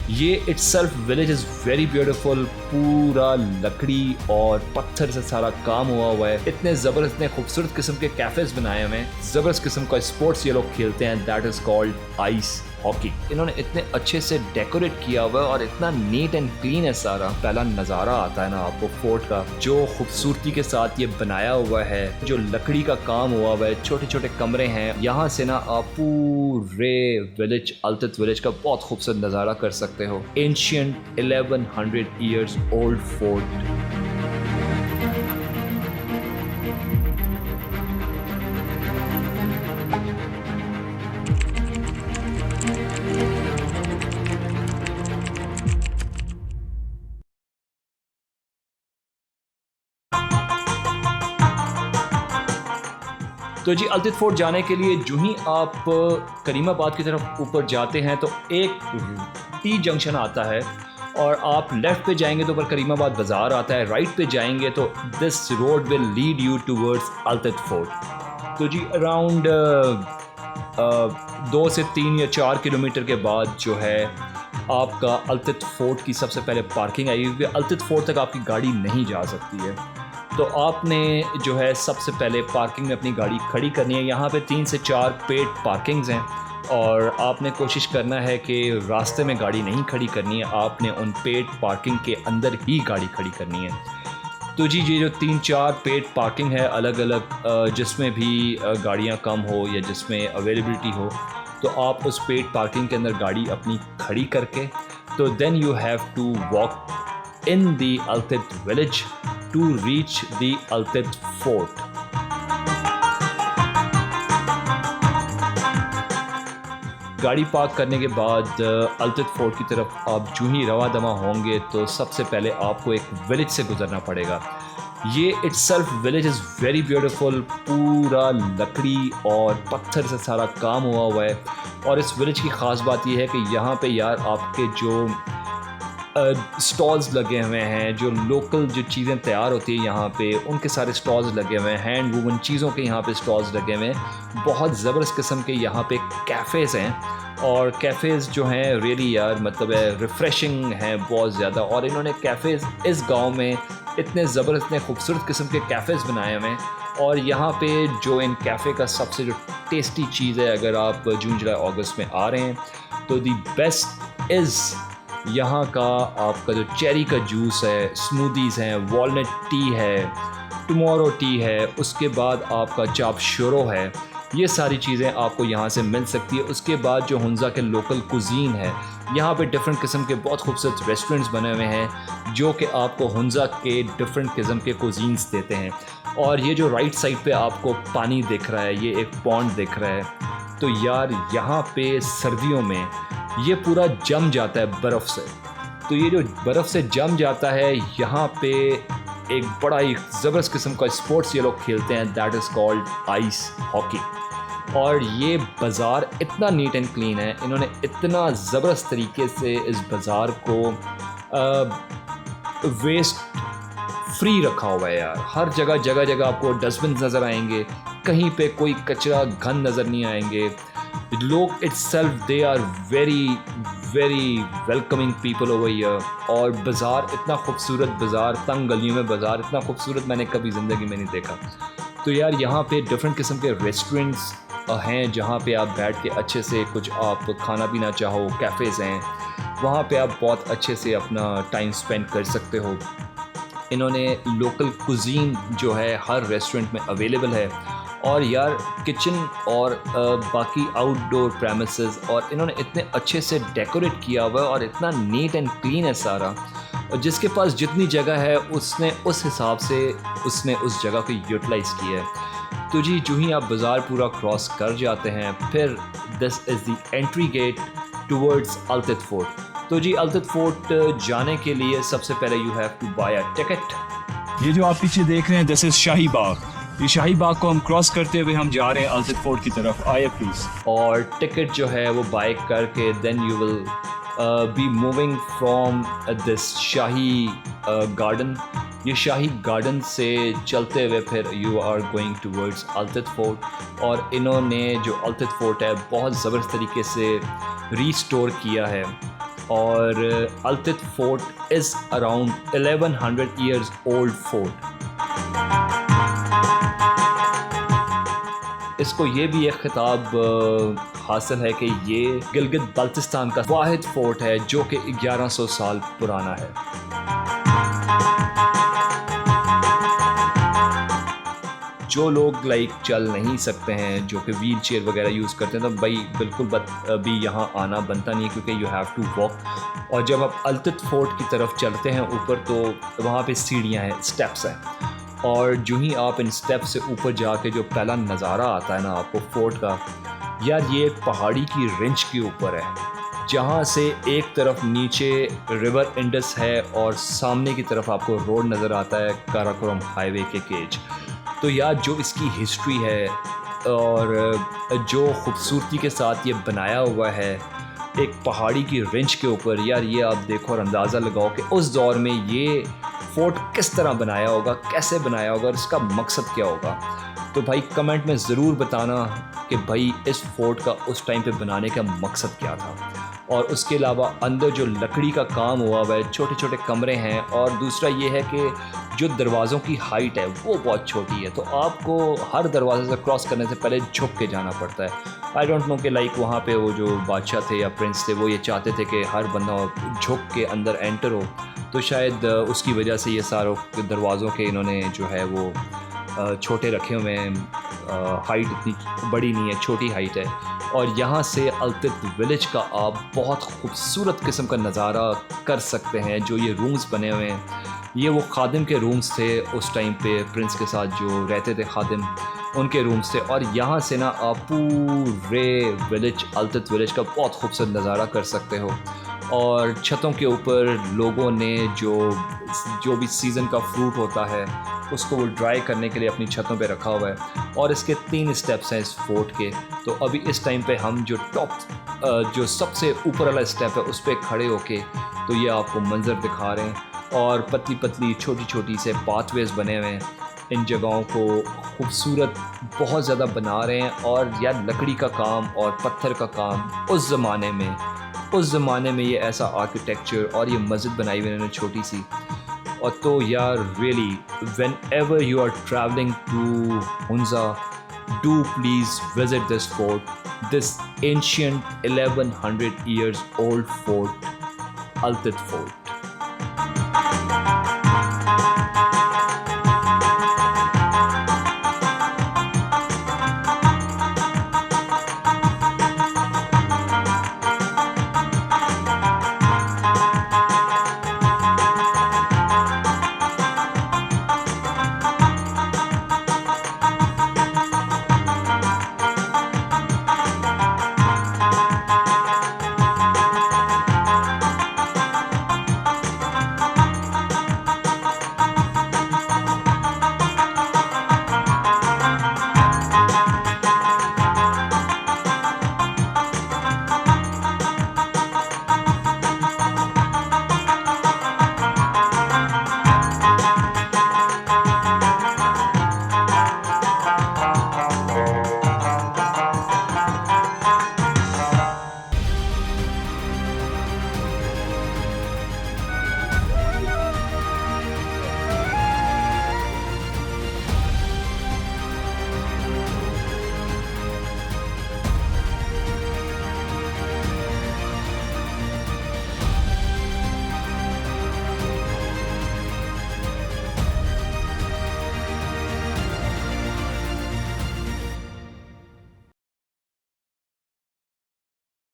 ये itself village is very beautiful. पूरा लकड़ी और पत्थर से सारा काम हुआ है। इतने ज़बरदस्त, इतने खूबसूरत किस्म के कैफ़ेज़ बनाए हुए हैं। ज़बरदस्त किस्म का स्पोर्ट्स ये लोग खेलते हैं, that is called ice hockey. इन्होंने इतने अच्छे से डेकोरेट किया हुआ है और इतना नीट एंड क्लीन है सारा। पहला नज़ारा आता है ना आपको फोर्ट का, जो खूबसूरती के साथ ये बनाया हुआ है, जो लकड़ी का काम हुआ है, छोटे छोटे कमरे हैं। यहाँ से ना आप पूरे विलेज, अल्तित विलेज का बहुत खूबसूरत नज़ारा कर सकते हो। Ancient 1100 years old fort. तो जी अल्तित फोर्ट जाने के लिए जो ही आप करीमाबाद की तरफ ऊपर जाते हैं तो एक टी जंक्शन आता है और आप लेफ़्ट पे जाएंगे तो ऊपर करीमाबाद बाज़ार आता है, राइट पे जाएंगे तो this road will lead you towards Altit fort. तो जी अराउंड 2 से 3 या 4 किलोमीटर के बाद जो है आपका अल्तित फोर्ट की सबसे पहले पार्किंग आएगी, क्योंकि अल्तित फोर्ट तक आपकी गाड़ी नहीं जा सकती है। तो आपने जो है सबसे पहले पार्किंग में अपनी गाड़ी खड़ी करनी है। यहाँ पे 3 से 4 पेड पार्किंग्स हैं और आपने कोशिश करना है कि रास्ते में गाड़ी नहीं खड़ी करनी है, आपने उन पेड पार्किंग के अंदर ही गाड़ी खड़ी करनी है। तो जी ये जो 3-4 पेड पार्किंग है अलग अलग, जिसमें भी गाड़ियाँ कम हो या जिसमें अवेलेबिलिटी हो, तो आप उस पेड पार्किंग के अंदर गाड़ी अपनी खड़ी करके तो then you have to walk in the Altit village to reach the Altit fort. गाड़ी पार्क करने के बाद अल्तित फोर्ट की तरफ आप जो ही रवा दमा होंगे तो सबसे पहले आपको एक विलेज से गुजरना पड़ेगा। ये itself village is very beautiful. पूरा लकड़ी और पत्थर से सारा काम हुआ है और इस विलेज की ख़ास बात यह है कि यहाँ पे यार आपके जो स्टॉल्स लगे हुए हैं, जो लोकल जो चीज़ें तैयार होती है यहाँ पे, उनके सारे स्टॉल्स लगे हुए हैं। हैंड वूवन चीज़ों के यहाँ पे स्टॉल्स लगे हुए हैं। बहुत ज़बरदस्त किस्म के यहाँ पे कैफ़ेज़ हैं और कैफ़ेज़ जो हैं रियली यार मतलब है रिफ़्रेशिंग हैं बहुत ज़्यादा। और इन्होंने कैफ़ेज़ इस गांव में इतने ज़बरदस्त, इतने खूबसूरत किस्म के कैफ़ेज़ बनाए हुए हैं। और यहाँ पे जो इन कैफ़े का सबसे जो टेस्टी चीज़ है, अगर आप जून जुलाई अगस्त में आ रहे हैं तो दी बेस्ट इज़ यहाँ का आपका जो चेरी का जूस है, स्मूदीज़ हैं, वॉलनट टी है, टुमारो टी है, उसके बाद आपका चाप शोरो है। ये सारी चीज़ें आपको यहाँ से मिल सकती है। उसके बाद जो हुंज़ा के लोकल कुज़ीन है, यहाँ पे डिफरेंट किस्म के बहुत खूबसूरत रेस्टोरेंट्स बने हुए हैं जो कि आपको हुंज़ा के डिफरेंट किस्म के कुज़ीन्स देते हैं। और ये जो राइट साइड पे आपको पानी दिख रहा है, ये एक पॉन्ड दिख रहा है। तो यार यहाँ पे सर्दियों में ये पूरा जम जाता है बर्फ़ से। तो ये जो बर्फ़ से जम जाता है, यहाँ पे एक बड़ा ही ज़बरदस्त किस्म का स्पोर्ट्स ये लोग खेलते हैं, that is called ice hockey. और ये बाज़ार इतना नीट एंड क्लीन है, इन्होंने इतना ज़बरदस्त तरीके से इस बाज़ार को वेस्ट फ्री रखा हुआ है यार। हर जगह जगह जगह आपको डस्टबिन नज़र आएंगे, कहीं पे कोई कचरा घन नज़र नहीं आएंगे। लोग itself they are very very welcoming people over here. और बाज़ार इतना खूबसूरत, बाज़ार तंग गलियों में बाज़ार इतना खूबसूरत मैंने कभी ज़िंदगी में नहीं देखा। तो यार यहाँ पे डिफरेंट किस्म के रेस्टोरेंट्स हैं जहाँ पे आप बैठ के अच्छे से कुछ आप खाना पीना चाहो, कैफ़ेज़ हैं वहाँ पे आप बहुत अच्छे से अपना टाइम स्पेंड कर सकते हो। इन्होंने लोकल कुज़ीन जो है हर रेस्टोरेंट में अवेलेबल है। और यार किचन और बाकी आउटडोर प्रेमिसेस और इन्होंने इतने अच्छे से डेकोरेट किया हुआ है और इतना नीट एंड क्लीन है सारा। और जिसके पास जितनी जगह है उसने उस हिसाब से उसने उस जगह को यूटिलाइज़ किया है। तो जी जो ही आप बाज़ार पूरा क्रॉस कर जाते हैं फिर this is the entry gate towards Altit fort. तो जी अल्तित फोर्ट जाने के लिए सबसे पहले you have to buy a ticket. ये जो आप पीछे देख रहे हैं दिस इज़ शाही बाग। ये शाही बाग को हम क्रॉस करते हुए हम जा रहे हैं अल्तित फोर्ट की तरफ। आइए प्लीज़। और टिकट जो है वो बाय करके then you will be moving from this शाही गार्डन। ये शाही गार्डन से चलते हुए फिर you are going towards Altit fort. और इन्होंने जो अल्तित फोर्ट है बहुत ज़बरदस्त तरीके से रीस्टोर किया है। और Altit fort is around 1100 years old fort. इसको ये भी एक खिताब हासिल है कि ये गिलगित बल्तिस्तान का वाहिद फोर्ट है जो कि 1100 साल पुराना है। जो लोग चल नहीं सकते हैं, जो कि व्हील चेयर वगैरह यूज़ करते हैं, तो भाई बिल्कुल अभी यहाँ आना बनता नहीं है क्योंकि यू हैव टू वॉक। और जब आप अल्तित फोर्ट की तरफ चलते हैं ऊपर तो वहाँ पे सीढ़ियाँ हैं, स्टेप्स हैं, और जो ही आप इन स्टेप से ऊपर जाके जो पहला नज़ारा आता है ना आपको फोर्ट का, यार ये पहाड़ी की रेंज के ऊपर है जहाँ से एक तरफ नीचे रिवर इंडस है और सामने की तरफ आपको रोड नज़र आता है काराकोरम हाईवे के केज। तो यार जो इसकी हिस्ट्री है और जो खूबसूरती के साथ ये बनाया हुआ है एक पहाड़ी की रेंज के ऊपर, यार ये आप देखो और अंदाज़ा लगाओ कि उस दौर में ये फोर्ट किस तरह बनाया होगा, कैसे बनाया होगा और इसका मकसद क्या होगा। तो भाई कमेंट में ज़रूर बताना कि भाई इस फोर्ट का उस टाइम पे बनाने का मकसद क्या था। और उसके अलावा अंदर जो लकड़ी का काम हुआ हुआ है, छोटे छोटे कमरे हैं, और दूसरा ये है कि जो दरवाज़ों की हाइट है वो बहुत छोटी है, तो आपको हर दरवाजे से क्रॉस करने से पहले झुक के जाना पड़ता है। आई डोंट नो कि वहाँ पे वो जो बादशाह थे या प्रिंस थे वो ये चाहते थे कि हर बंदा झुक के अंदर एंटर हो, तो शायद उसकी वजह से ये सारों दरवाज़ों के इन्होंने जो है वो छोटे रखे हुए हैं। हाइट इतनी बड़ी नहीं है, छोटी हाइट है। और यहाँ से अल्तित विलेज का आप बहुत खूबसूरत किस्म का नज़ारा कर सकते हैं। जो ये रूम्स बने हुए हैं ये वो खादिम के रूम्स थे उस टाइम पे, प्रिंस के साथ जो रहते थे खादिम, उनके रूम्स थे। और यहाँ से ना आप पूरे विलेज, अल्तित विलेज का बहुत खूबसूरत नज़ारा कर सकते हो। और छतों के ऊपर लोगों ने जो भी सीज़न का फ्रूट होता है उसको वो ड्राई करने के लिए अपनी छतों पे रखा हुआ है। और इसके 3 स्टेप्स हैं इस फोर्ट के। तो अभी इस टाइम पे हम जो जो सबसे ऊपर वाला स्टेप है उस पर खड़े होके तो ये आपको मंजर दिखा रहे हैं। और पतली पतली छोटी छोटी से पाथवेज बने हुए हैं, इन जगहों को खूबसूरत बहुत ज़्यादा बना रहे हैं। और यार लकड़ी का काम और पत्थर का काम उस ज़माने में ये ऐसा आर्किटेक्चर और ये मस्जिद बनाई हुई इन्होंने छोटी सी। और तो यार really whenever you are travelling to Hunza, do please visit this fort, this ancient 1100 years old fort, Altit fort.